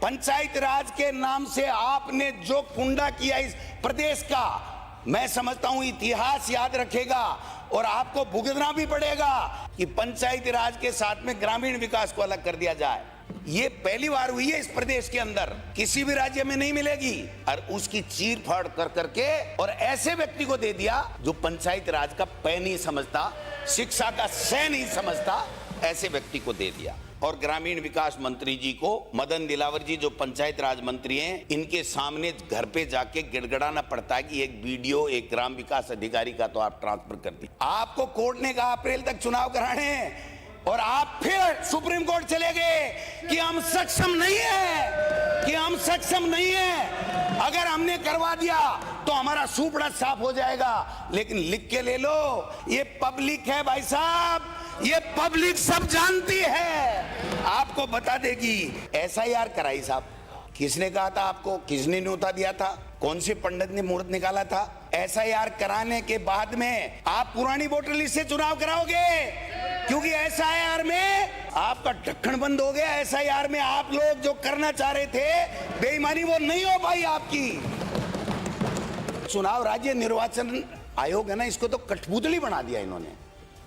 पंचायत राज के नाम से आपने जो कुंडा किया इस प्रदेश का, मैं समझता हूं इतिहास याद रखेगा और आपको भुगतना भी पड़ेगा कि पंचायती राज के साथ में ग्रामीण विकास को अलग कर दिया जाए। ये पहली बार हुई है इस प्रदेश के अंदर, किसी भी राज्य में नहीं मिलेगी। और उसकी चीर फाड़ कर करके और ऐसे व्यक्ति को दे दिया जो पंचायत राज का पै नहीं समझता, शिक्षा का सै नहीं समझता, ऐसे व्यक्ति को दे दिया। और ग्रामीण विकास मंत्री जी को, मदन दिलावर जी जो पंचायत राज मंत्री हैं, इनके सामने घर पे जाके गिड़गड़ाना पड़ता है कि एक वीडियो एक ग्राम विकास अधिकारी का तो आप ट्रांसफर कर दी। आपको कोर्ट ने कहा अप्रैल तक चुनाव कराने हैं और आप फिर सुप्रीम कोर्ट चले गए कि हम सक्षम नहीं है, कि हम सक्षम नहीं है। अगर हमने करवा दिया तो हमारा सूपड़ा साफ हो जाएगा। लेकिन लिख के ले लो, ये पब्लिक है भाई साहब, ये पब्लिक सब जानती है, आपको बता देगी। एसआईआर कराई साहब, किसने कहा था आपको, किसने न्योता दिया था, कौन से पंडित ने मुहूर्त निकाला था? एसआईआर कराने के बाद में आप पुरानी वोटर लिस्ट से चुनाव कराओगे, क्योंकि एसआईआर में आपका ढक्कन बंद हो गया। एसआईआर में आप लोग जो करना चाह रहे थे बेईमानी, वो नहीं हो पाई आपकी। चुनाव राज्य निर्वाचन आयोग है ना, इसको तो कठपुतली बना दिया इन्होंने।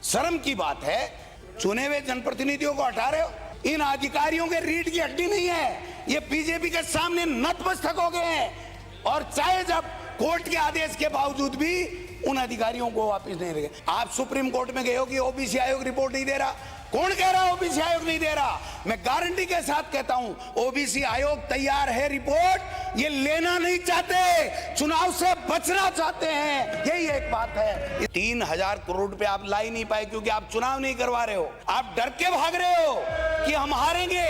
शर्म की बात है, चुने हुए जनप्रतिनिधियों को हटा रहे हो। इन अधिकारियों के रीढ़ की हड्डी नहीं है, ये बीजेपी के सामने नतमस्तक हो गए हैं। और चाहे जब कोर्ट के आदेश के बावजूद भी उन अधिकारियों को वापस नहीं रखे। आप सुप्रीम कोर्ट में गए हो कि ओबीसी आयोग रिपोर्ट नहीं दे रहा। कौन कह रहा है ओबीसी आयोग नहीं दे रहा? मैं गारंटी के साथ कहता हूं ओबीसी आयोग तैयार है रिपोर्ट, ये लेना नहीं चाहते, चुनाव से बचना चाहते हैं, यही एक बात है। 3000 करोड़ रुपए आप ला ही नहीं पाए क्योंकि आप चुनाव नहीं करवा रहे हो। आप डर के भाग रहे हो कि हम हारेंगे,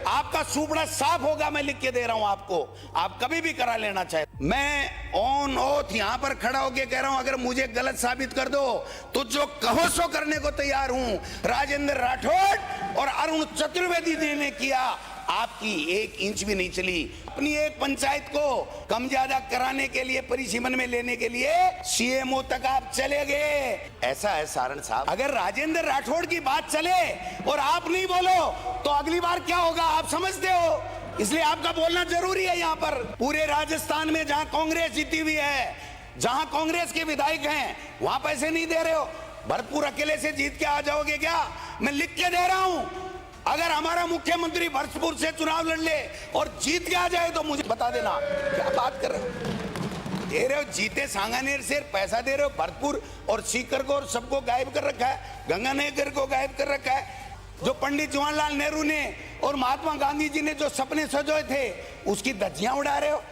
आपका सूपड़ा साफ होगा। मैं लिख के दे रहा हूं आपको, आप कभी भी करा लेना चाहे। मैं ऑन ओथ यहां पर खड़ा होकर कह रहा हूं, अगर मुझे गलत साबित कर दो तो जो कहो सो करने को तैयार हूं। राजेंद्र राठौड़ और अरुण चतुर्वेदी ने किया, आपकी 1 इंच भी नहीं चली। अपनी एक पंचायत को कम ज्यादा कराने के लिए, परिसीमन में लेने के लिए सीएमओ तक आप चले गए। ऐसा है सारण साहब, अगर राजेंद्र राठौड़ की बात चले और आप नहीं बोलो तो अगली बार क्या होगा आप समझते हो। इसलिए आपका बोलना जरूरी है। यहाँ पर पूरे राजस्थान में जहां कांग्रेस जीती हुई है, जहां कांग्रेस के विधायक हैं, वहां पैसे नहीं दे रहे हो। भरतपुर अकेले से जीत के आ जाओगे क्या? मैं लिख के दे रहा हूं, अगर हमारा मुख्यमंत्री भरतपुर से चुनाव लड़ ले और जीत के आ जाए तो मुझे बता देना। क्या बात कर रहे हो? दे रहे हो, जीते सांगानेर से पैसा दे रहे हो, भरतपुर और सीकर को और सबको गायब कर रखा है, गंगानगर को गायब कर रखा है। जो पंडित जवाहरलाल नेहरू ने और महात्मा गांधी जी ने जो सपने सजोए थे उसकी धज्जियां उड़ा रहे हो।